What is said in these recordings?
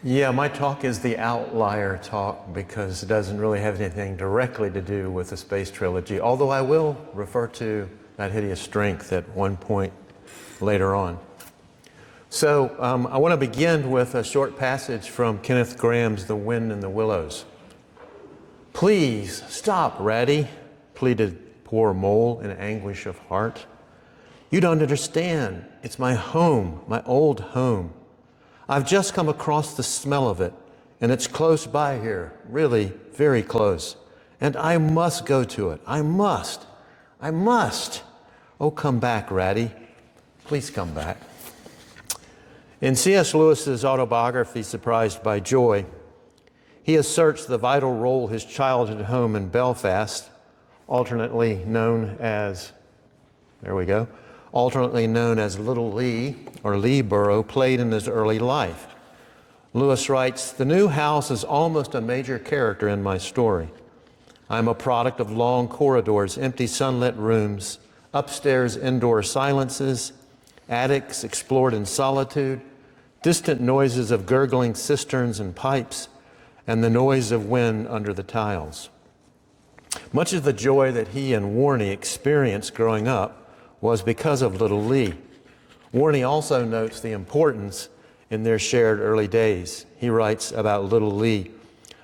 Yeah, my talk is the outlier talk because it doesn't really have anything directly to do with the space trilogy, although I will refer to That Hideous Strength at one point later on. So I want to begin with a short passage from Kenneth Grahame's The Wind in the Willows. "Please stop, Ratty," pleaded poor Mole in anguish of heart. "You don't understand. It's my home, my old home. I've just come across the smell of it, and it's close by here, really very close. And I must go to it. I must. Oh, come back, Ratty. Please come back." In C.S. Lewis's autobiography, Surprised by Joy, he asserts the vital role his childhood home in Belfast, alternately known as Little Lee or Leeborough, played in his early life. Lewis writes, "The new house is almost a major character in my story. I'm a product of long corridors, empty sunlit rooms, upstairs indoor silences, attics explored in solitude, distant noises of gurgling cisterns and pipes, and the noise of wind under the tiles." Much of the joy that he and Warnie experienced growing up was because of Little Lee. Warnie also notes the importance in their shared early days. He writes about Little Lee,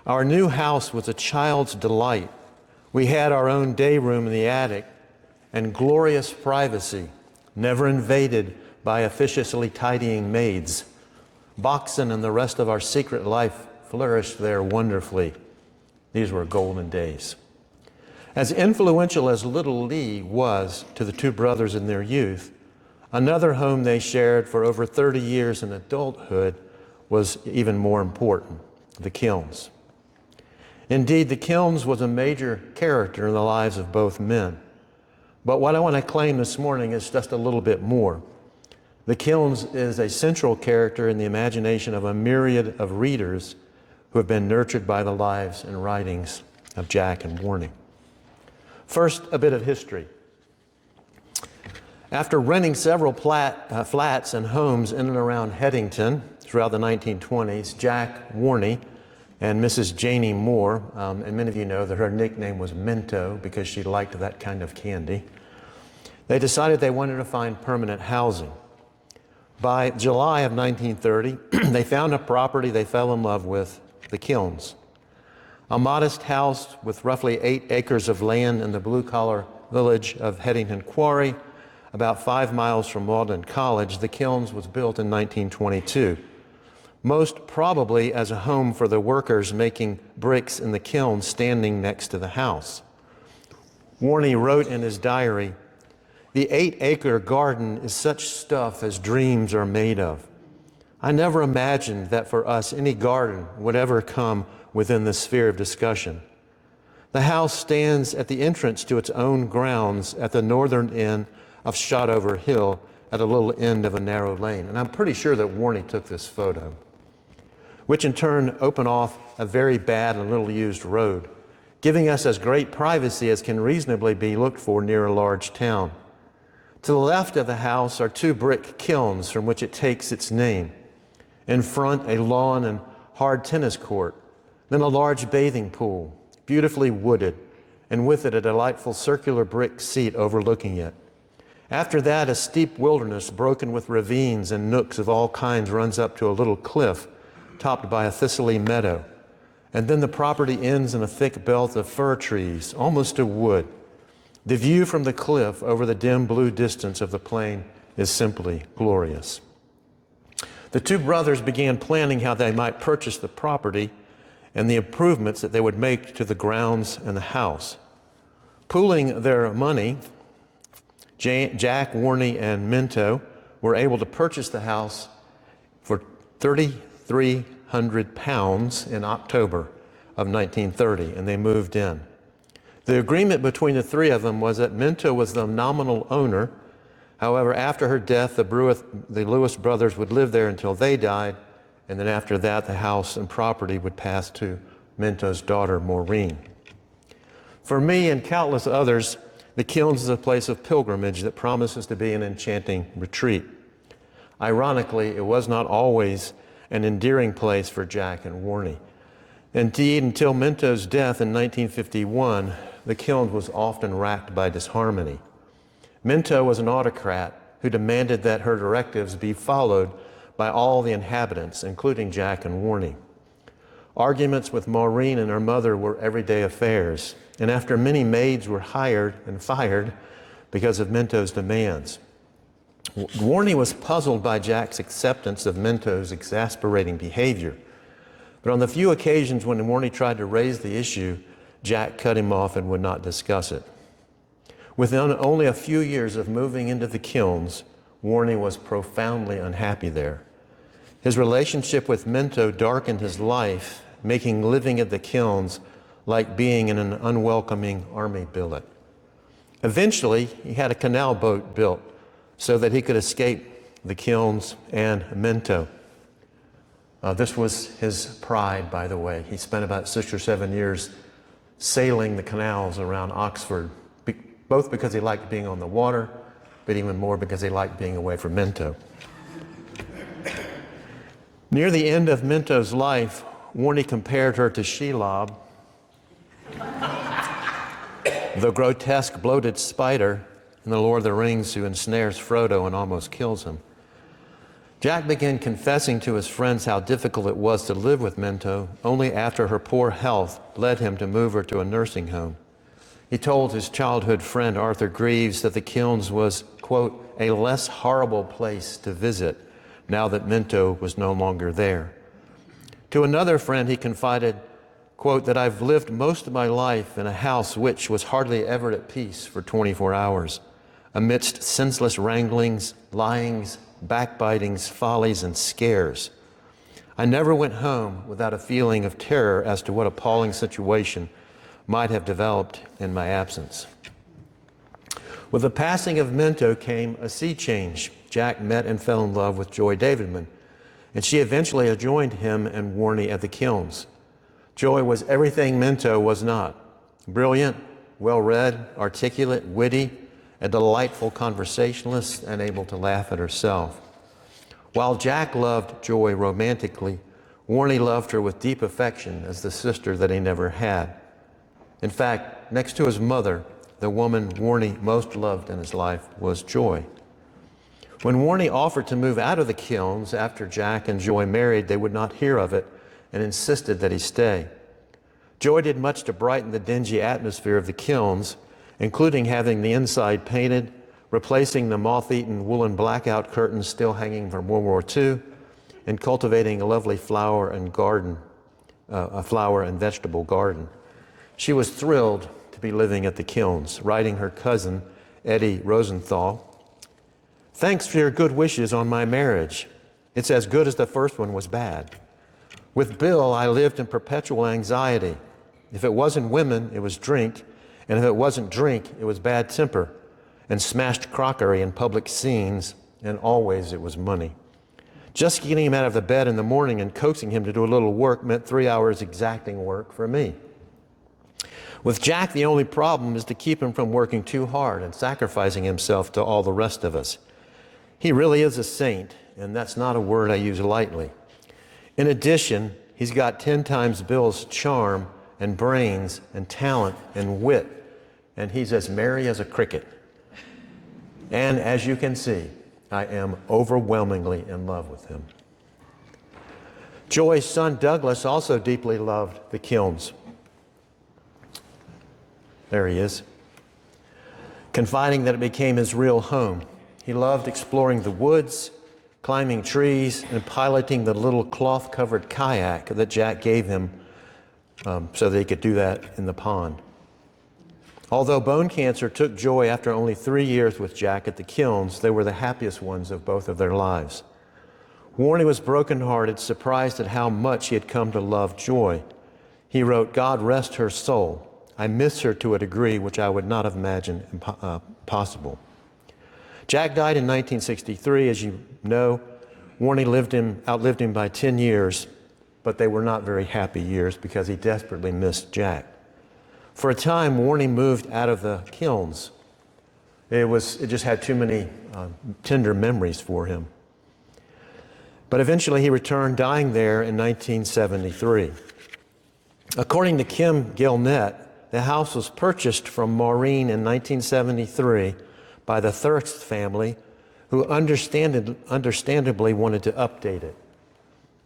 "Our new house was a child's delight. We had our own day room in the attic and glorious privacy, never invaded by officiously tidying maids. Boxen and the rest of our secret life flourished there wonderfully. These were golden days." As influential as Little Lee was to the two brothers in their youth, another home they shared for over 30 years in adulthood was even more important, the Kilns. Indeed, the Kilns was a major character in the lives of both men. But what I want to claim this morning is just a little bit more. The Kilns is a central character in the imagination of a myriad of readers who have been nurtured by the lives and writings of Jack and Warnie. First, a bit of history. After renting several flats and homes in and around Headington throughout the 1920s, Jack, Warnie, and Mrs. Janie Moore, and many of you know that her nickname was Minto because she liked that kind of candy, they decided they wanted to find permanent housing. By July of 1930, they found a property they fell in love with, the Kilns. A modest house with roughly 8 acres of land in the blue-collar village of Headington Quarry, about 5 miles from Montreat College, the Kilns was built in 1922, most probably as a home for the workers making bricks in the kiln standing next to the house. Warnie wrote in his diary, "The 8-acre garden is such stuff as dreams are made of. I never imagined that for us any garden would ever come within the sphere of discussion. The house stands at the entrance to its own grounds at the northern end of Shotover Hill at a little end of a narrow lane." And I'm pretty sure that Warnie took this photo, which in turn opened off a very bad and little used road, giving us as great privacy as can reasonably be looked for near a large town. To the left of the house are 2 brick kilns from which it takes its name. In front, a lawn and hard tennis court, then a large bathing pool, beautifully wooded, and with it a delightful circular brick seat overlooking it. After that, a steep wilderness broken with ravines and nooks of all kinds runs up to a little cliff topped by a thistly meadow. And then the property ends in a thick belt of fir trees, almost a wood. The view from the cliff over the dim blue distance of the plain is simply glorious. The two brothers began planning how they might purchase the property and the improvements that they would make to the grounds and the house. Pooling their money, Jack, Warnie, and Minto were able to purchase the house for £3,300 in October of 1930, and they moved in. The agreement between the three of them was that Minto was the nominal owner. However, after her death, the Lewis brothers would live there until they died, and then after that, the house and property would pass to Minto's daughter, Maureen. For me and countless others, the Kilns is a place of pilgrimage that promises to be an enchanting retreat. Ironically, it was not always an endearing place for Jack and Warnie. Indeed, until Minto's death in 1951, the Kilns was often racked by disharmony. Minto was an autocrat who demanded that her directives be followed by all the inhabitants, including Jack and Warnie. Arguments with Maureen and her mother were everyday affairs, and after many maids were hired and fired because of Minto's demands. Warnie was puzzled by Jack's acceptance of Minto's exasperating behavior. But on the few occasions when Warnie tried to raise the issue, Jack cut him off and would not discuss it. Within only a few years of moving into the Kilns, Warnie was profoundly unhappy there. His relationship with Minto darkened his life, making living at the Kilns like being in an unwelcoming army billet. Eventually, he had a canal boat built so that he could escape the Kilns and Minto. This was his pride, by the way. He spent about 6 or 7 years sailing the canals around Oxford, both because he liked being on the water, but even more because he liked being away from Minto. Near the end of Minto's life, Warnie compared her to Shelob, the grotesque bloated spider in The Lord of the Rings who ensnares Frodo and almost kills him. Jack began confessing to his friends how difficult it was to live with Minto only after her poor health led him to move her to a nursing home. He told his childhood friend Arthur Greaves that the Kilns was, quote, a less horrible place to visit now that Minto was no longer there. To another friend he confided, quote, that I've lived most of my life in a house which was hardly ever at peace for 24 hours, amidst senseless wranglings, lyings, backbitings, follies, and scares. I never went home without a feeling of terror as to what appalling situation might have developed in my absence. With the passing of Minto came a sea change. Jack met and fell in love with Joy Davidman, and she eventually joined him and Warnie at the Kilns. Joy was everything Minto was not: brilliant, well-read, articulate, witty, a delightful conversationalist, and able to laugh at herself. While Jack loved Joy romantically, Warnie loved her with deep affection as the sister that he never had. In fact, next to his mother, the woman Warnie most loved in his life was Joy. When Warnie offered to move out of the Kilns after Jack and Joy married, they would not hear of it and insisted that he stay. Joy did much to brighten the dingy atmosphere of the Kilns, including having the inside painted, replacing the moth-eaten woolen blackout curtains still hanging from World War II, and cultivating a lovely flower and vegetable garden. She was thrilled to be living at the Kilns, writing her cousin, Eddie Rosenthal, "Thanks for your good wishes on my marriage. It's as good as the first one was bad. With Bill, I lived in perpetual anxiety. If it wasn't women, it was drink, and if it wasn't drink, it was bad temper, and smashed crockery in public scenes, and always it was money. Just getting him out of the bed in the morning and coaxing him to do a little work meant 3 hours exacting work for me. With Jack, the only problem is to keep him from working too hard and sacrificing himself to all the rest of us. He really is a saint, and that's not a word I use lightly. In addition, he's got 10 times Bill's charm and brains and talent and wit, and he's as merry as a cricket. And as you can see, I am overwhelmingly in love with him." Joy's son Douglas also deeply loved the Kilns. There he is, confiding that it became his real home. He loved exploring the woods, climbing trees, and piloting the little cloth-covered kayak that Jack gave him so that he could do that in the pond. Although bone cancer took Joy after only 3 years with Jack at the Kilns, they were the happiest ones of both of their lives. Warnie was brokenhearted, surprised at how much he had come to love Joy. He wrote, "God rest her soul. I miss her to a degree which I would not have imagined possible." Jack died in 1963, as you know. Warnie outlived him by 10 years, but they were not very happy years because he desperately missed Jack. For a time, Warnie moved out of the Kilns. It just had too many tender memories for him. But eventually he returned, dying there in 1973. According to Kim Gilnett, the house was purchased from Maureen in 1973 by the Thirst family, who understandably wanted to update it.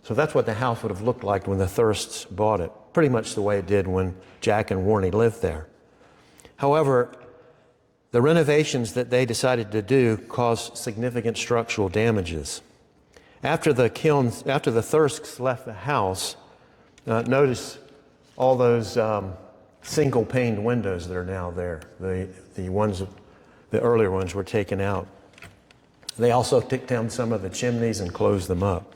So that's what the house would have looked like when the Thirsts bought it, pretty much the way it did when Jack and Warnie lived there. However, the renovations that they decided to do caused significant structural damages. After the Thirsts left the house, notice all those single-paned windows that are now there. The earlier ones were taken out. They also took down some of the chimneys and closed them up.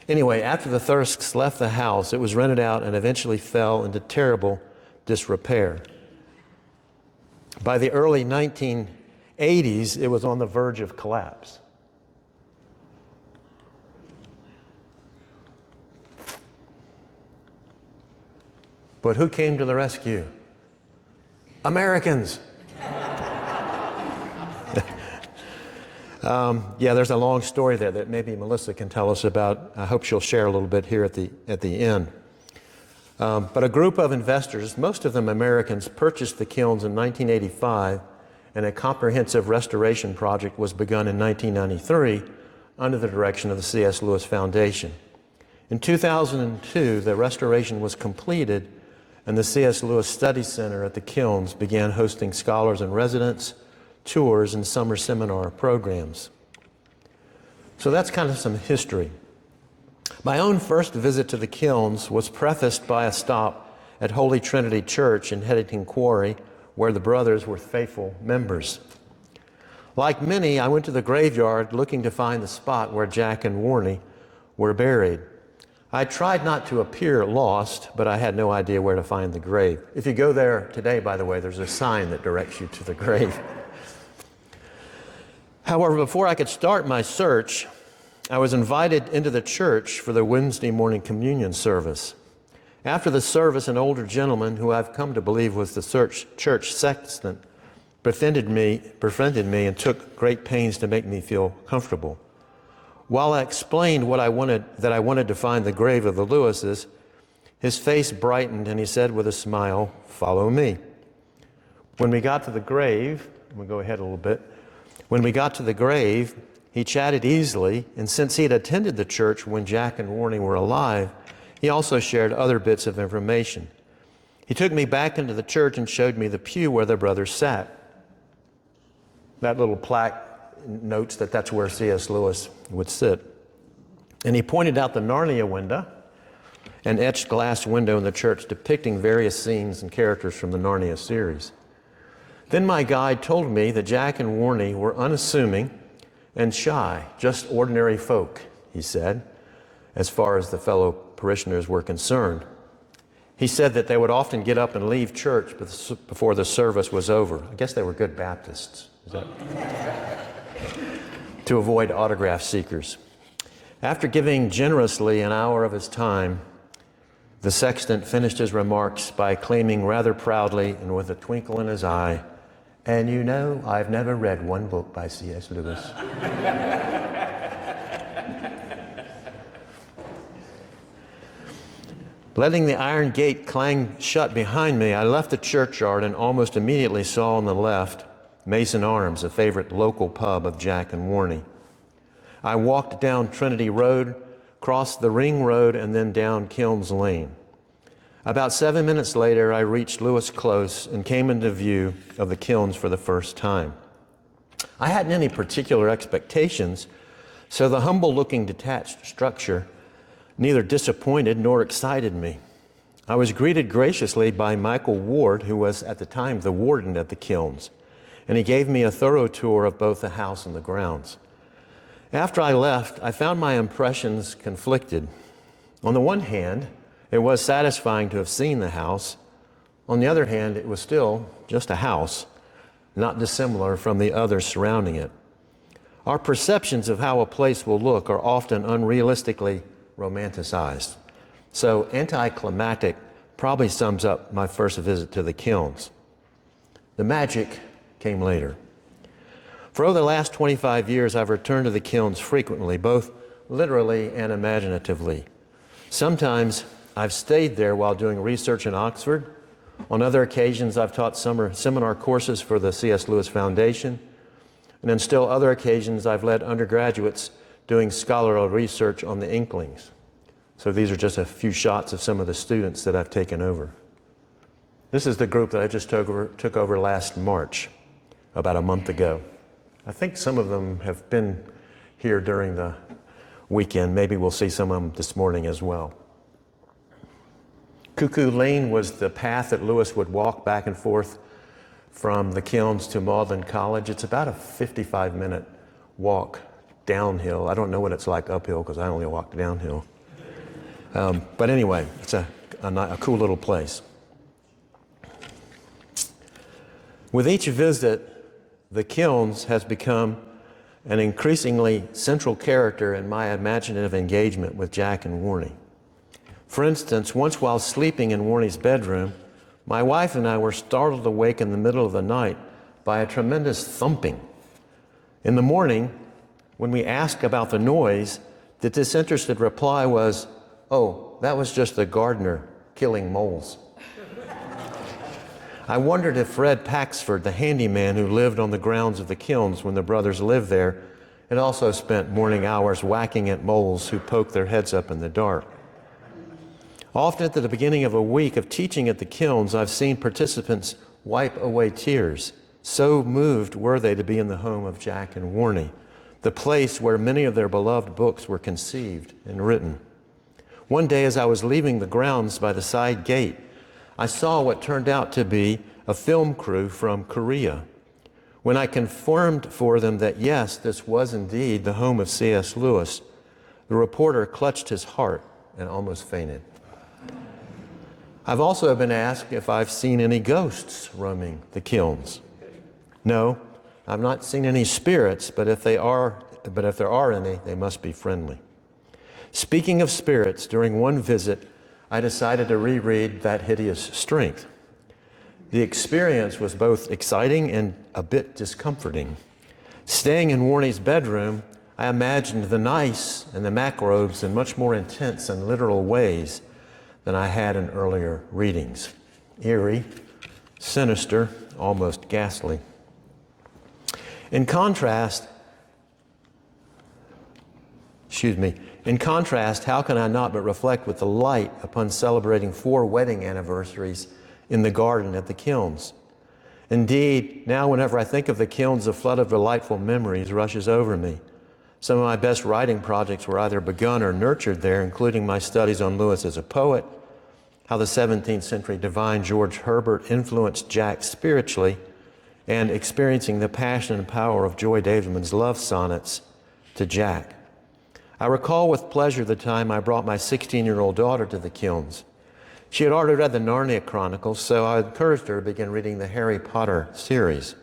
Anyway, after the Thirsts left the house, it was rented out and eventually fell into terrible disrepair. By the early 1980s, it was on the verge of collapse. But who came to the rescue? Americans. Yeah, there's a long story there that maybe Melissa can tell us about. I hope she'll share a little bit here at the end. But a group of investors, most of them Americans, purchased the kilns in 1985, and a comprehensive restoration project was begun in 1993 under the direction of the C.S. Lewis Foundation. In 2002, the restoration was completed, and the C.S. Lewis Study Center at the Kilns began hosting scholars and residents, tours, and summer seminar programs. So that's kind of some history. My own first visit to the Kilns was prefaced by a stop at Holy Trinity Church in Headington Quarry, where the brothers were faithful members. Like many, I went to the graveyard looking to find the spot where Jack and Warnie were buried. I tried not to appear lost, but I had no idea where to find the grave. If you go there today, by the way, there's a sign that directs you to the grave. However, before I could start my search, I was invited into the church for the Wednesday morning communion service. After the service, an older gentleman, who I've come to believe was the church sexton, befriended me and took great pains to make me feel comfortable. While I explained that I wanted to find the grave of the Lewises, his face brightened and he said with a smile, "Follow me." When we got to the grave, we'll go ahead a little bit. When we got to the grave, he chatted easily, and since he had attended the church when Jack and Warnie were alive, he also shared other bits of information. He took me back into the church and showed me the pew where the brothers sat. That little plaque notes that that's where C.S. Lewis would sit. And he pointed out the Narnia window, an etched glass window in the church depicting various scenes and characters from the Narnia series. Then my guide told me that Jack and Warnie were unassuming and shy, just ordinary folk, he said, as far as the fellow parishioners were concerned. He said that they would often get up and leave church before the service was over. I guess they were good Baptists. To avoid autograph seekers. After giving generously an hour of his time, the sexton finished his remarks by claiming rather proudly and with a twinkle in his eye, "And you know, I've never read one book by C.S. Lewis." Letting the iron gate clang shut behind me, I left the churchyard and almost immediately saw on the left Mason Arms, a favorite local pub of Jack and Warnie. I walked down Trinity Road, crossed the Ring Road, and then down Kilns Lane. About 7 minutes later, I reached Lewis Close and came into view of the Kilns for the first time. I hadn't any particular expectations, so the humble-looking detached structure neither disappointed nor excited me. I was greeted graciously by Michael Ward, who was at the time the warden at the Kilns, and he gave me a thorough tour of both the house and the grounds. After I left, I found my impressions conflicted. On the one hand, it was satisfying to have seen the house. On the other hand, it was still just a house, not dissimilar from the others surrounding it. Our perceptions of how a place will look are often unrealistically romanticized. So anticlimactic probably sums up my first visit to the Kilns. The magic came later. For over the last 25 years, I've returned to the Kilns frequently, both literally and imaginatively. Sometimes I've stayed there while doing research in Oxford. On other occasions, I've taught summer seminar courses for the C.S. Lewis Foundation. And on still other occasions, I've led undergraduates doing scholarly research on the Inklings. So these are just a few shots of some of the students that I've taken over. This is the group that I just took over last March, about a month ago. I think some of them have been here during the weekend. Maybe we'll see some of them this morning as well. Cuckoo Lane was the path that Lewis would walk back and forth from the Kilns to Montreat College. It's about a 55-minute walk downhill. I don't know what it's like uphill because I only walked downhill. But anyway, it's a cool little place. With each visit, the Kilns has become an increasingly central character in my imaginative engagement with Jack and Warnie. For instance, once while sleeping in Warnie's bedroom, my wife and I were startled awake in the middle of the night by a tremendous thumping. In the morning, when we asked about the noise, the disinterested reply was, "Oh, that was just the gardener killing moles." I wondered if Fred Paxford, the handyman who lived on the grounds of the Kilns when the brothers lived there, had also spent morning hours whacking at moles who poked their heads up in the dark. Often at the beginning of a week of teaching at the Kilns, I've seen participants wipe away tears. So moved were they to be in the home of Jack and Warnie, the place where many of their beloved books were conceived and written. One day as I was leaving the grounds by the side gate, I saw what turned out to be a film crew from Korea. When I confirmed for them that yes, this was indeed the home of C.S. Lewis, the reporter clutched his heart and almost fainted. I've also been asked if I've seen any ghosts roaming the Kilns. No, I've not seen any spirits, but if there are any, they must be friendly. Speaking of spirits, during one visit, I decided to reread That Hideous Strength. The experience was both exciting and a bit discomforting. Staying in Warnie's bedroom, I imagined the nice and the macrobes in much more intense and literal ways than I had in earlier readings. Eerie, sinister, almost ghastly. In contrast, how can I not but reflect with delight upon celebrating 4 wedding anniversaries in the garden at the Kilns? Indeed, now whenever I think of the Kilns, a flood of delightful memories rushes over me. Some of my best writing projects were either begun or nurtured there, including my studies on Lewis as a poet, how the 17th century divine George Herbert influenced Jack spiritually, and experiencing the passion and power of Joy Davidman's love sonnets to Jack. I recall with pleasure the time I brought my 16-year-old daughter to the Kilns. She had already read the Narnia Chronicles, so I encouraged her to begin reading the Harry Potter series.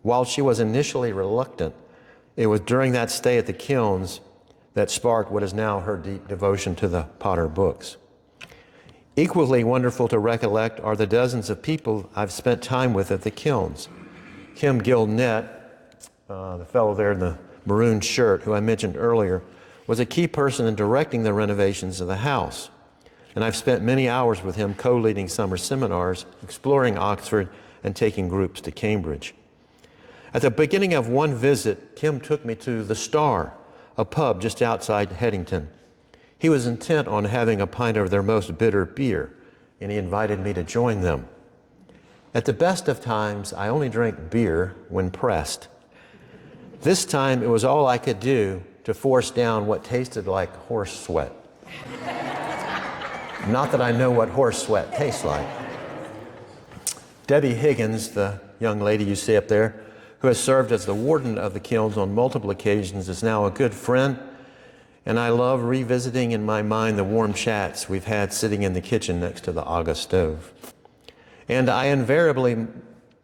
While she was initially reluctant, it was during that stay at the Kilns that sparked what is now her deep devotion to the Potter books. Equally wonderful to recollect are the dozens of people I've spent time with at the Kilns. Kim Gilnett, the fellow there in the maroon shirt who I mentioned earlier, was a key person in directing the renovations of the house. And I've spent many hours with him co-leading summer seminars, exploring Oxford, and taking groups to Cambridge. At the beginning of one visit, Kim took me to the Star, a pub just outside Headington. He was intent on having a pint of their most bitter beer, and he invited me to join them. At the best of times, I only drink beer when pressed. This time, it was all I could do to force down what tasted like horse sweat. Not that I know what horse sweat tastes like. Debbie Higgins, the young lady you see up there, who has served as the warden of the Kilns on multiple occasions, is now a good friend, and I love revisiting in my mind the warm chats we've had sitting in the kitchen next to the August stove. And I invariably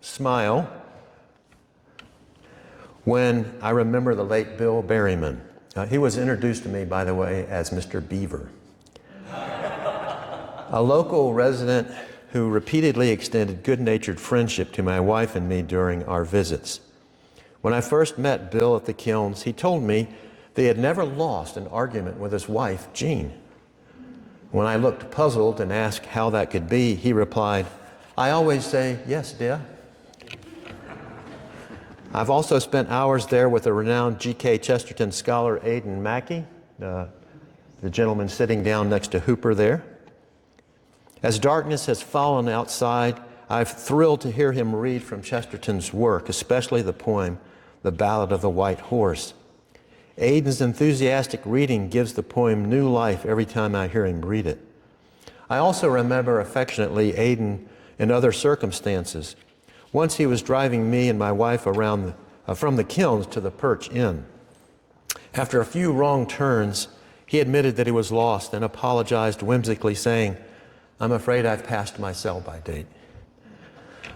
smile when I remember the late Bill Berryman. He was introduced to me, by the way, as Mr. Beaver. A local resident who repeatedly extended good-natured friendship to my wife and me during our visits. When I first met Bill at the Kilns, he told me They had never lost an argument with his wife, Jean. When I looked puzzled and asked how that could be, he replied, "I always say, 'Yes, dear.'" I've also spent hours there with the renowned G.K. Chesterton scholar Aidan Mackey, the gentleman sitting down next to Hooper there. As darkness has fallen outside, I've thrilled to hear him read from Chesterton's work, especially the poem, The Ballad of the White Horse. Aidan's enthusiastic reading gives the poem new life every time I hear him read it. I also remember affectionately Aidan in other circumstances. Once he was driving me and my wife around from the Kilns to the Perch Inn. After a few wrong turns, he admitted that he was lost and apologized whimsically, saying, "I'm afraid I've passed my sell-by date."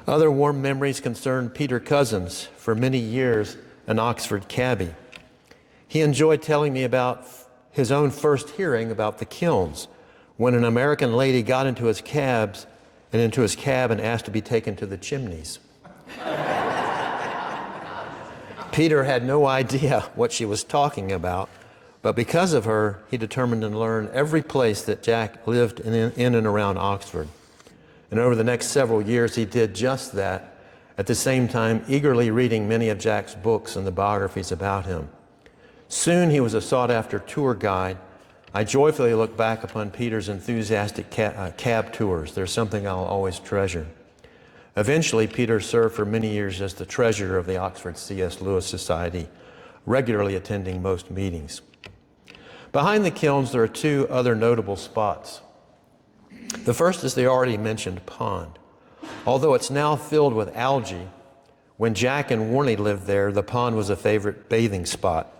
Other warm memories concern Peter Cousins, for many years an Oxford cabbie. He enjoyed telling me about his own first hearing about the Kilns, when an American lady got into his cab and asked to be taken to the chimneys. Peter had no idea what she was talking about, but because of her, he determined to learn every place that Jack lived in and around Oxford. And over the next several years, he did just that, at the same time eagerly reading many of Jack's books and the biographies about him. Soon he was a sought-after tour guide. I joyfully look back upon Peter's enthusiastic cab tours. They're something I'll always treasure. Eventually, Peter served for many years as the treasurer of the Oxford C.S. Lewis Society, regularly attending most meetings. Behind the Kilns, there are two other notable spots. The first is the already mentioned pond. Although it's now filled with algae, when Jack and Warnie lived there, the pond was a favorite bathing spot.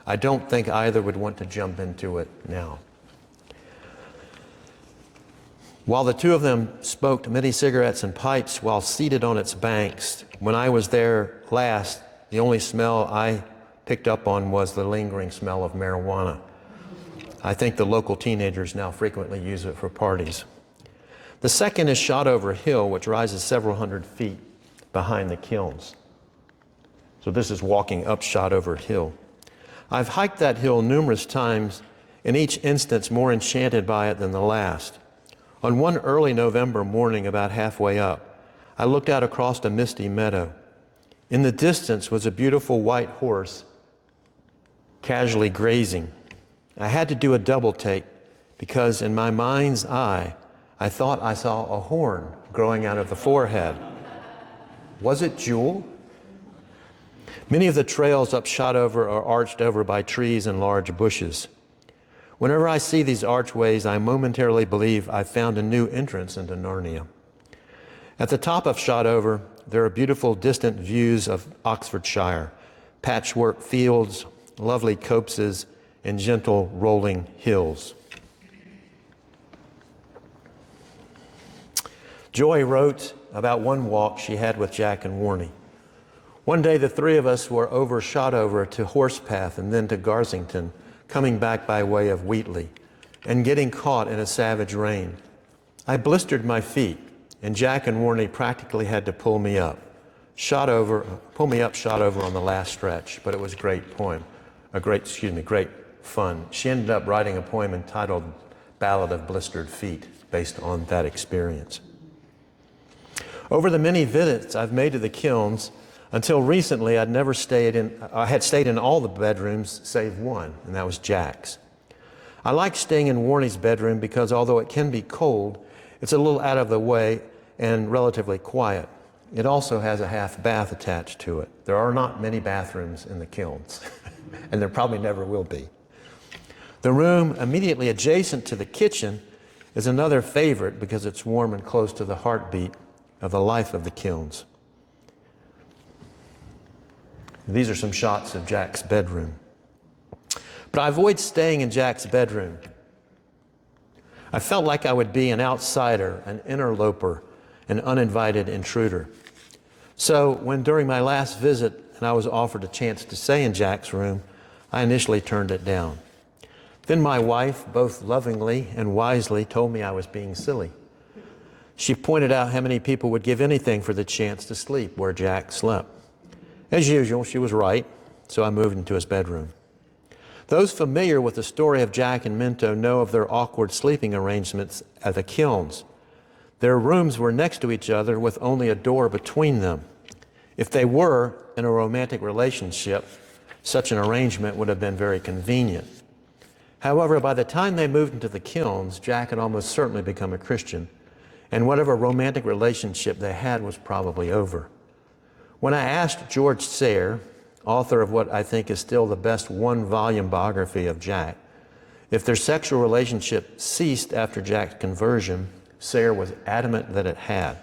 I don't think either would want to jump into it now. While the two of them smoked many cigarettes and pipes while seated on its banks, when I was there last, the only smell I picked up on was the lingering smell of marijuana. I think the local teenagers now frequently use it for parties. The second is Shotover Hill, which rises several hundred feet behind the Kilns. So this is walking up Shotover Hill. I've hiked that hill numerous times, in each instance more enchanted by it than the last. On one early November morning, about halfway up, I looked out across a misty meadow. In the distance was a beautiful white horse casually grazing. I had to do a double take because in my mind's eye, I thought I saw a horn growing out of the forehead. Was it Jewel? Many of the trails up Shotover are arched over by trees and large bushes. Whenever I see these archways, I momentarily believe I've found a new entrance into Narnia. At the top of Shotover, there are beautiful distant views of Oxfordshire, patchwork fields, lovely copses, and gentle rolling hills. Joy wrote about one walk she had with Jack and Warnie. One day the three of us were over Shotover to Horsepath and then to Garsington, coming back by way of Wheatley, and getting caught in a savage rain. I blistered my feet, and Jack and Warnie practically had to pull me up Shotover on the last stretch, but it was a great fun. She ended up writing a poem entitled Ballad of Blistered Feet, based on that experience. Over the many visits I've made to the Kilns, until recently I had stayed in all the bedrooms save one, and that was Jack's. I like staying in Warnie's bedroom because although it can be cold, it's a little out of the way and relatively quiet. It also has a half bath attached to it. There are not many bathrooms in the Kilns, and there probably never will be. The room immediately adjacent to the kitchen is another favorite because it's warm and close to the heartbeat of the life of the Kilns. These are some shots of Jack's bedroom. But I avoid staying in Jack's bedroom. I felt like I would be an outsider, an interloper, an uninvited intruder. So when during my last visit and I was offered a chance to stay in Jack's room, I initially turned it down. Then my wife, both lovingly and wisely, told me I was being silly. She pointed out how many people would give anything for the chance to sleep where Jack slept. As usual, she was right, so I moved into his bedroom. Those familiar with the story of Jack and Minto know of their awkward sleeping arrangements at the Kilns. Their rooms were next to each other with only a door between them. If they were in a romantic relationship, such an arrangement would have been very convenient. However, by the time they moved into the Kilns, Jack had almost certainly become a Christian, and whatever romantic relationship they had was probably over. When I asked George Sayre, author of what I think is still the best one-volume biography of Jack, if their sexual relationship ceased after Jack's conversion, Sayre was adamant that it had.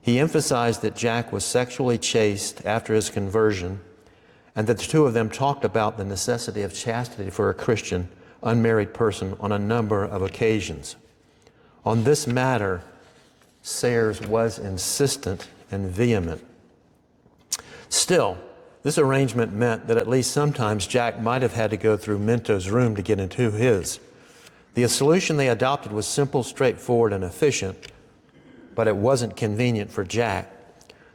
He emphasized that Jack was sexually chaste after his conversion, and that the two of them talked about the necessity of chastity for a Christian unmarried person on a number of occasions. On this matter, Sayers was insistent and vehement. Still, this arrangement meant that at least sometimes Jack might have had to go through Minto's room to get into his. The solution they adopted was simple, straightforward, and efficient, but it wasn't convenient for Jack.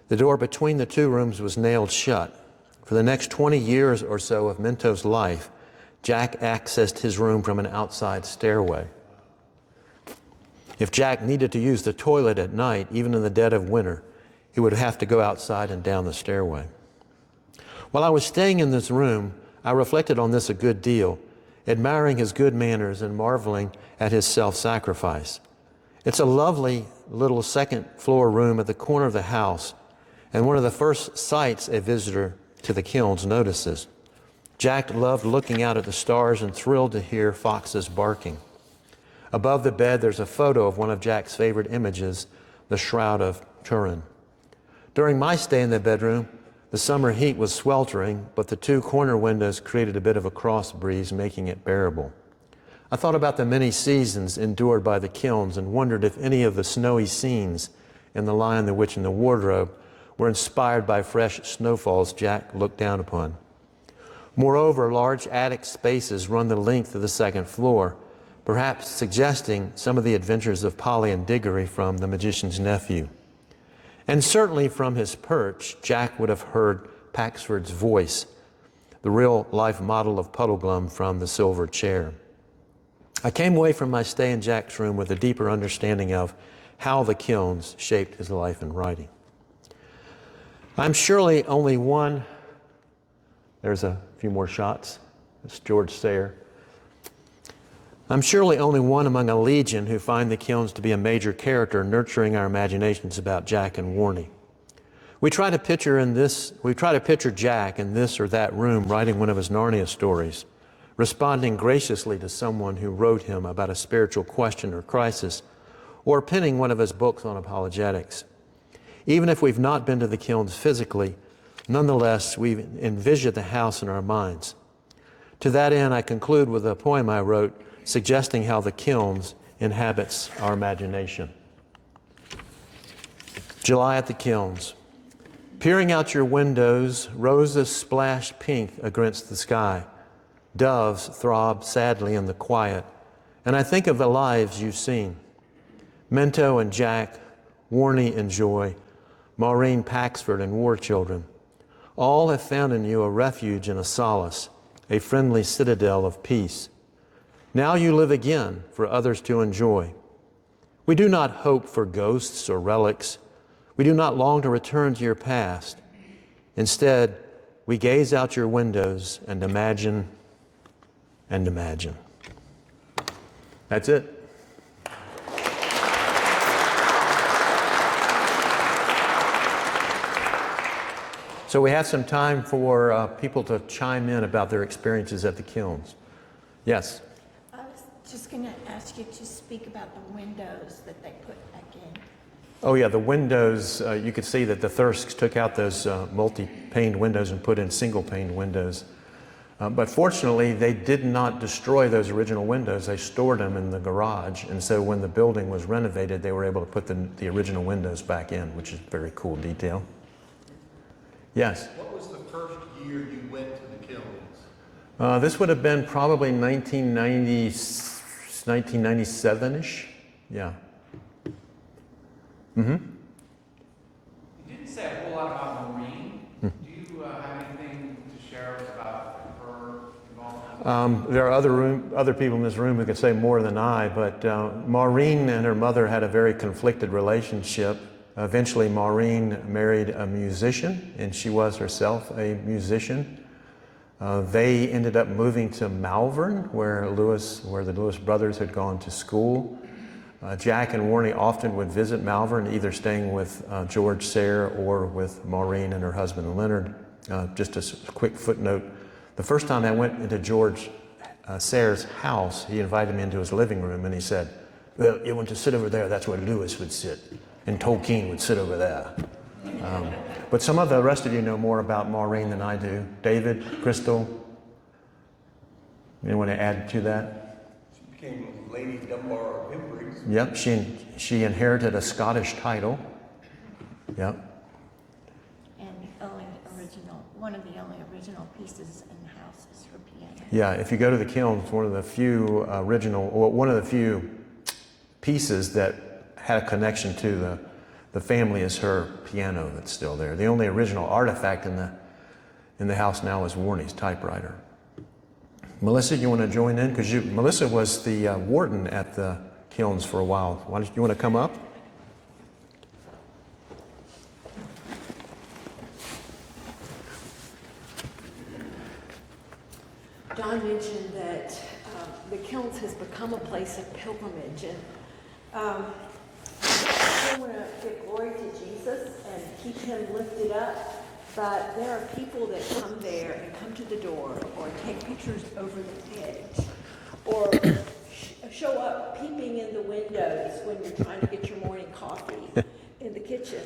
The door between the two rooms was nailed shut. For the next 20 years or so of Minto's life, Jack accessed his room from an outside stairway. If Jack needed to use the toilet at night, even in the dead of winter, he would have to go outside and down the stairway. While I was staying in this room, I reflected on this a good deal, admiring his good manners and marveling at his self-sacrifice. It's a lovely little second-floor room at the corner of the house, and one of the first sights a visitor to the Kilns notices. Jack loved looking out at the stars and thrilled to hear foxes barking. Above the bed, there's a photo of one of Jack's favorite images, the Shroud of Turin. During my stay in the bedroom, the summer heat was sweltering, but the two corner windows created a bit of a cross breeze, making it bearable. I thought about the many seasons endured by the Kilns and wondered if any of the snowy scenes in The Lion, the Witch, and the Wardrobe were inspired by fresh snowfalls Jack looked down upon. Moreover, large attic spaces run the length of the second floor, perhaps suggesting some of the adventures of Polly and Diggory from The Magician's Nephew. And certainly from his perch, Jack would have heard Paxford's voice, the real-life model of Puddleglum from The Silver Chair. I came away from my stay in Jack's room with a deeper understanding of how the Kilns shaped his life and writing. I'm surely only one, there's a few more shots, it's George Sayre. I'm surely only one among a legion who find the Kilns to be a major character nurturing our imaginations about Jack and Warnie. We try to picture Jack in this or that room writing one of his Narnia stories, responding graciously to someone who wrote him about a spiritual question or crisis, or penning one of his books on apologetics. Even if we've not been to the Kilns physically, nonetheless, we envision the house in our minds. To that end, I conclude with a poem I wrote suggesting how the Kilns inhabits our imagination. July at the Kilns. Peering out your windows, roses splash pink against the sky. Doves throb sadly in the quiet, and I think of the lives you've seen. Minto and Jack, Warnie and Joy, Maureen Paxford and War Children. All have found in you a refuge and a solace, a friendly citadel of peace. Now you live again for others to enjoy. We do not hope for ghosts or relics. We do not long to return to your past. Instead, we gaze out your windows and imagine and imagine. That's it. So we have some time for people to chime in about their experiences at the Kilns. Yes? I was just going to ask you to speak about the windows that they put back in. Oh yeah, the windows, you could see that the Thursks took out those multi-paned windows and put in single-paned windows. But fortunately, they did not destroy those original windows. They stored them in the garage. And so when the building was renovated, they were able to put the original windows back in, which is a very cool detail. Yes? What was the first year you went to the Kilns? This would have been probably 1997-ish. Yeah. Mm-hmm. You didn't say a whole lot about Maureen. Do you have anything to share about her involvement There are other people in this room who could say more than I, but Maureen and her mother had a very conflicted relationship. Eventually, Maureen married a musician, and she was herself a musician. They ended up moving to Malvern, where the Lewis brothers had gone to school. Jack and Warnie often would visit Malvern, either staying with George Sayre or with Maureen and her husband Leonard. Just a quick footnote. The first time I went into George Sayre's house, he invited me into his living room and he said, "Well, you want to sit over there, that's where Lewis would sit, and Tolkien would sit over there." But some of the rest of you know more about Maureen than I do. David, Crystal, anyone to add to that? She became Lady Dunbar of Hempriggs. Yep, she inherited a Scottish title. Yep. And one of the only original pieces in the house is her piano. Yeah, if you go to the Kilns, one of the few pieces that had a connection to the family is her piano that's still there. The only original artifact in the house now is Warnie's typewriter. Melissa, you want to join in? Because Melissa was the warden at the Kilns for a while. You want to come up? Don mentioned that the Kilns has become a place of pilgrimage, and I want to give glory to Jesus and keep him lifted up, but there are people that come there and come to the door or take pictures over the hedge or show up peeping in the windows when you're trying to get your morning coffee in the kitchen,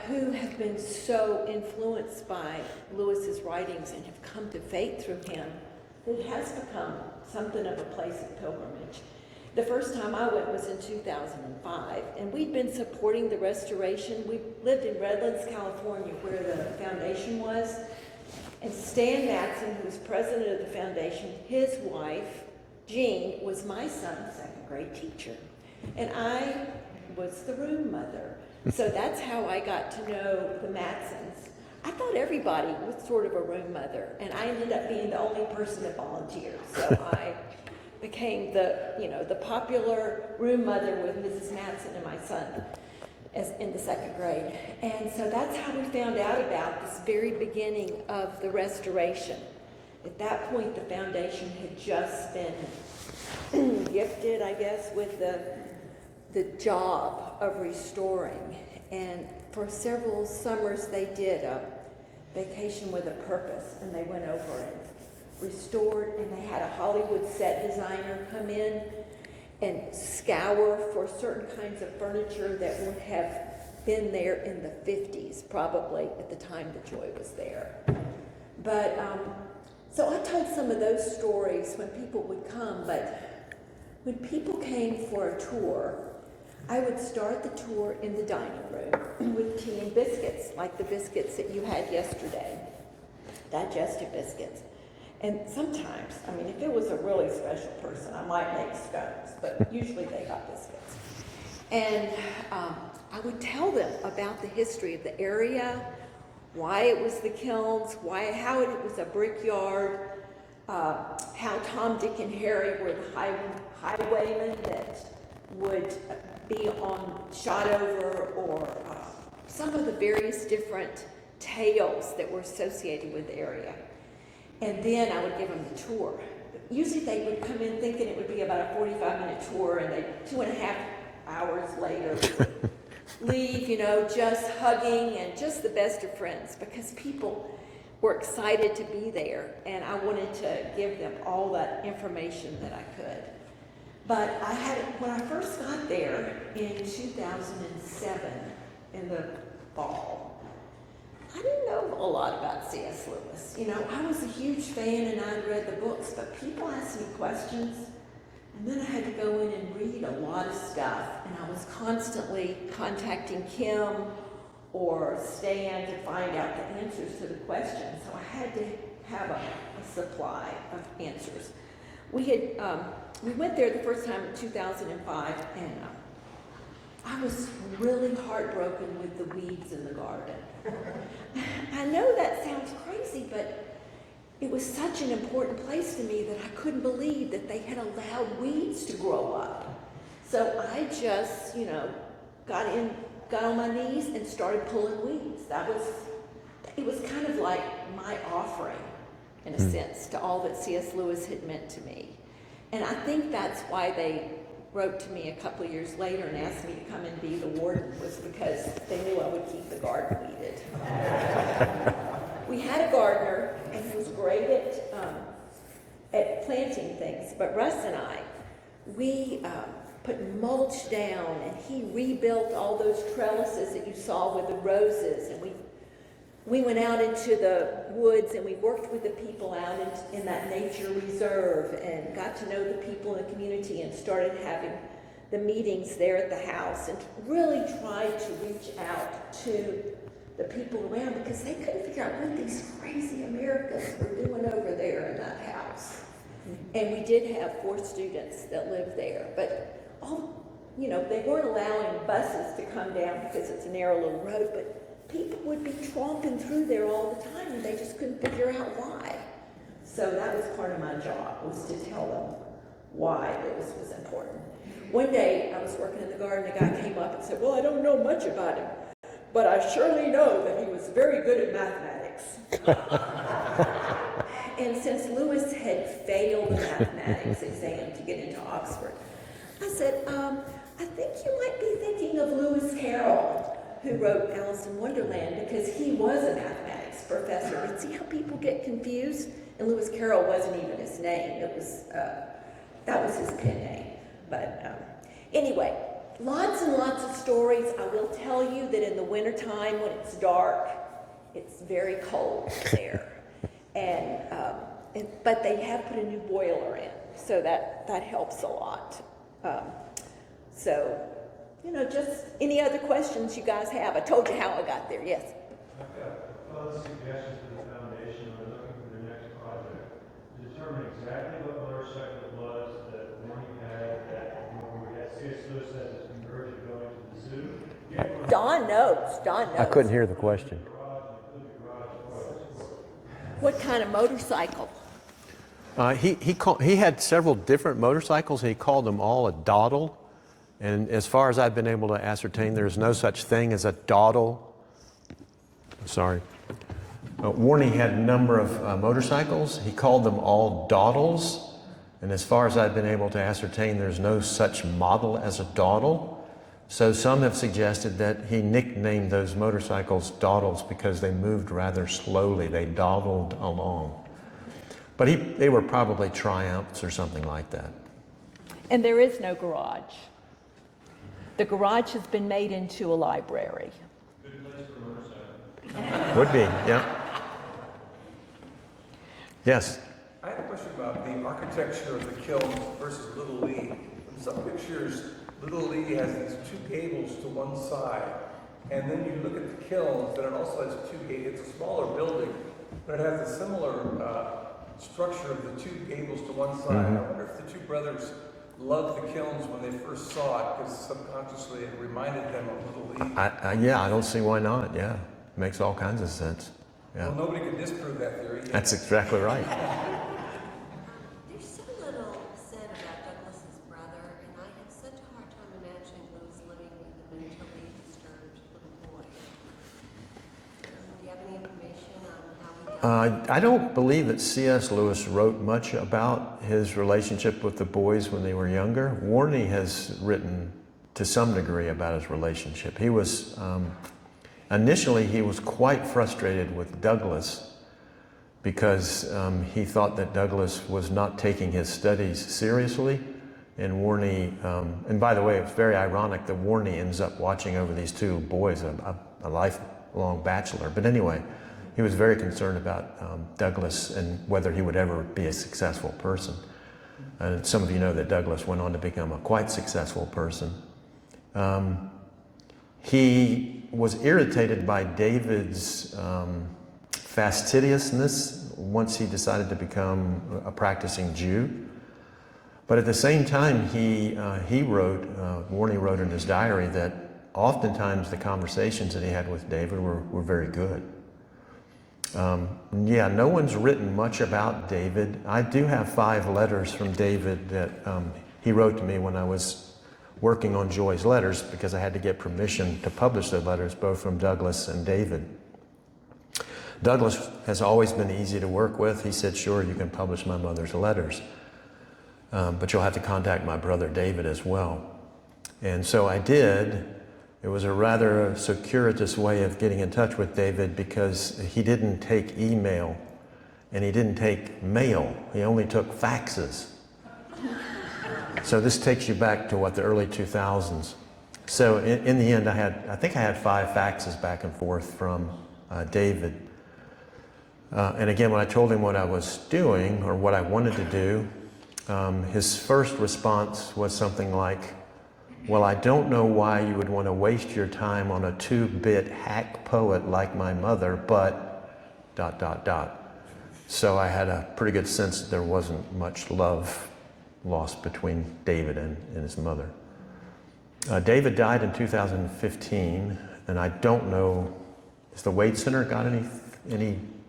who have been so influenced by Lewis's writings and have come to faith through him. It has become something of a place of pilgrimage. The first time I went was in 2005, and we'd been supporting the restoration. We lived in Redlands, California, where the foundation was, and Stan Matson, who was president of the foundation, his wife, Jean, was my son's second grade teacher, and I was the room mother. So that's how I got to know the Matsons. I thought everybody was sort of a room mother, and I ended up being the only person that volunteered. So I became the popular room mother with Mrs. Matson and my son in the second grade. And so that's how we found out about this very beginning of the restoration. At that point, the foundation had just been gifted, I guess, with the job of restoring. And for several summers, they did a vacation with a purpose, and they went over and restored, and they had a Hollywood set designer come in and scour for certain kinds of furniture that would have been there in the 50s, probably at the time that Joy was there. But so I told some of those stories when people would come, but when people came for a tour, I would start the tour in the dining room with tea and biscuits, like the biscuits that you had yesterday, digestive biscuits. And sometimes, I mean, if it was a really special person, I might make scones, but usually they got biscuits. And I would tell them about the history of the area, why it was the Kilns, how it was a brickyard, how Tom, Dick, and Harry were the highwaymen that would be shot over, or some of the various different tales that were associated with the area. And then I would give them the tour. Usually they would come in thinking it would be about a 45-minute tour, and 2.5 hours later would leave, just hugging and just the best of friends, because people were excited to be there, and I wanted to give them all that information that I could. But when I first got there in 2007, in the fall, I didn't know a lot about C.S. Lewis. I was a huge fan and I'd read the books, but people asked me questions, and then I had to go in and read a lot of stuff, and I was constantly contacting Kim or Stan to find out the answers to the questions, so I had to have a supply of answers. We went there the first time in 2005, and I was really heartbroken with the weeds in the garden. I know that sounds crazy, but it was such an important place to me that I couldn't believe that they had allowed weeds to grow up. So I just, got on my knees and started pulling weeds. It was kind of like my offering, in a sense, to all that C.S. Lewis had meant to me. And I think that's why they wrote to me a couple of years later and asked me to come and be the warden, was because they knew I would keep the garden weeded. We had a gardener, and he was great at planting things, but Russ and I, we put mulch down, and he rebuilt all those trellises that you saw with the roses, and we went out into the woods, and we worked with the people out in that nature reserve, and got to know the people in the community, and started having the meetings there at the house, and really tried to reach out to the people around, because they couldn't figure out what these crazy Americans were doing over there in that house. And we did have 4 students that lived there, but they weren't allowing buses to come down because it's a narrow little road, but people would be tromping through there all the time, and they just couldn't figure out why. So that was part of my job, was to tell them why this was important. One day, I was working in the garden, a guy came up and said, "Well, I don't know much about him, but I surely know that he was very good at mathematics." And since Lewis had failed the mathematics exam to get into Oxford, I said, I think you might be thinking of Lewis Carroll, who wrote Alice in Wonderland, because he was a mathematics professor. And see how people get confused? And Lewis Carroll wasn't even his name. It was, that was his pen name. But anyway, lots and lots of stories. I will tell you that in the wintertime, when it's dark, it's very cold there. But they have put a new boiler in, so that helps a lot. Just any other questions you guys have? I told you how I got there, yes. I've got other suggestions for the foundation. We're looking for their next project. Determine exactly what motorcycle it was that Warnie had, that we had C.S. Lewis as his conversion going to the zoo. Don knows. I couldn't hear the question. What kind of motorcycle? He had several different motorcycles. He called them all a dawdle. And as far as I've been able to ascertain, there's no such thing as a dawdle. Sorry. Warnie had a number of motorcycles. He called them all dawdles. And as far as I've been able to ascertain, there's no such model as a dawdle. So some have suggested that he nicknamed those motorcycles dawdles because they moved rather slowly. They dawdled along. But they were probably Triumphs or something like that. And there is no garage. The garage has been made into a library. Good place for a motorcycle. Would be, yeah. Yes? I have a question about the architecture of the Kilns versus Little Lee. In some pictures, Little Lee has these 2 gables to one side, and then you look at the Kilns, and it also has 2 gables. It's a smaller building, but it has a similar structure of the 2 gables to one side. I wonder if the 2 brothers loved the Kilns when they first saw it, because subconsciously it reminded them of Little Lee. Yeah, I don't see why not. Yeah, makes all kinds of sense. Yeah. Well, nobody could disprove that theory. That's exactly right. There's so little said about Douglas's brother, and I have such a hard time imagining Lewis living with a mentally disturbed little boy. Do you have any information on how he dealt? I don't believe that C.S. Lewis wrote much about his relationship with the boys when they were younger. Warnie has written to some degree about his relationship. He was, initially he was quite frustrated with Douglas because he thought that Douglas was not taking his studies seriously. And Warnie, and by the way, it's very ironic that Warnie ends up watching over these 2 boys, a lifelong bachelor. But anyway, he was very concerned about Douglas and whether he would ever be a successful person. And some of you know that Douglas went on to become a quite successful person. He was irritated by David's fastidiousness once he decided to become a practicing Jew. But at the same time, Warnie wrote in his diary that oftentimes the conversations that he had with David were very good. Yeah, no one's written much about David. I do have 5 letters from David that he wrote to me when I was working on Joy's letters, because I had to get permission to publish the letters both from Douglas and David. Douglas has always been easy to work with. He said, sure, you can publish my mother's letters, but you'll have to contact my brother David as well. And so I did. It was a rather circuitous way of getting in touch with David, because he didn't take email and he didn't take mail. He only took faxes. So this takes you back to what, the early 2000s. So in the end, I think I had 5 faxes back and forth from David. And again, when I told him what I was doing or what I wanted to do, his first response was something like, well, I don't know why you would want to waste your time on a 2-bit hack poet like my mother, but ... So I had a pretty good sense that there wasn't much love lost between David and his mother. David died in 2015, and I don't know, has the Wade Center got any?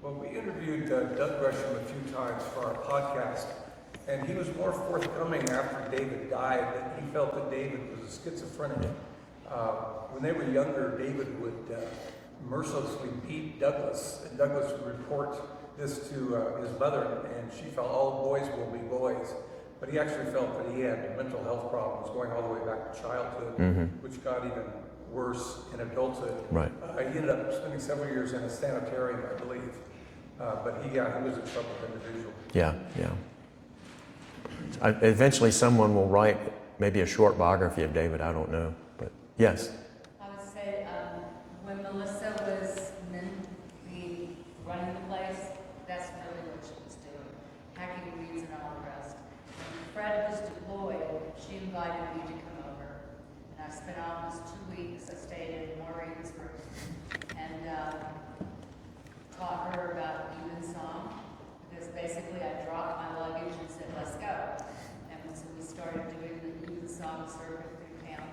Well, we interviewed Doug Gresham a few times for our podcast, and he was more forthcoming after David died that he felt that David was a schizophrenic. When they were younger, David would mercilessly beat Douglas, and Douglas would report this to his mother, and she felt all boys will be boys. But he actually felt that he had mental health problems going all the way back to childhood, which got even worse in adulthood. Right. He ended up spending several years in a sanitarium, I believe. But he was a troubled individual. Yeah. Eventually someone will write maybe a short biography of David, I don't know, but yes. I would say when Melissa was running the place, that's really what she was doing, hacking weeds and all the rest. When Fred was deployed, she invited me to come over, and I spent almost 2 weeks. I stayed in Maureen's room and taught her about evensong, because basically I dropped my luggage and said, let's go. And so we started doing the evensong circuit through town.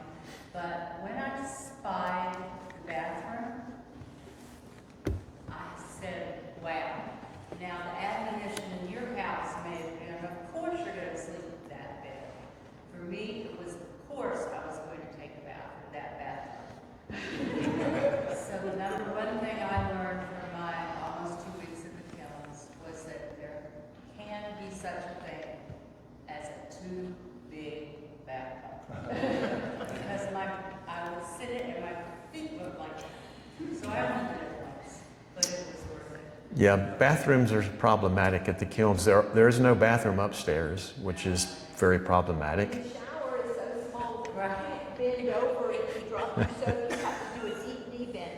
But when I spied the bathroom, I said, wow. Now the admonition in your house may have been, of course you're going to sleep in that bed. For me, it was, of course, I was going to take a bath in that bathroom. So the number one thing I learned from my almost 2 weeks at the Kilns was that there can be such a thing as a too big bathtub. Because I would sit it and my feet looked like that. So I only did it once, but it was worth it. Yeah, bathrooms are problematic at the Kilns. There is no bathroom upstairs, which is very problematic. The shower is so small that you can't bend over it to drop your soap. You have to do a deep bend.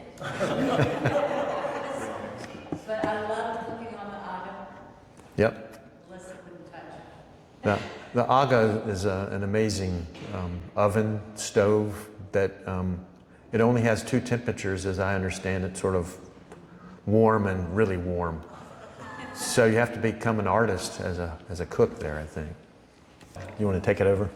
But I loved cooking on the Aga. Yep. Melissa wouldn't touch it. The Aga is an amazing oven, stove that it only has 2 temperatures, as I understand it, sort of warm and really warm. So you have to become an artist as a cook there, I think. You want to take it over?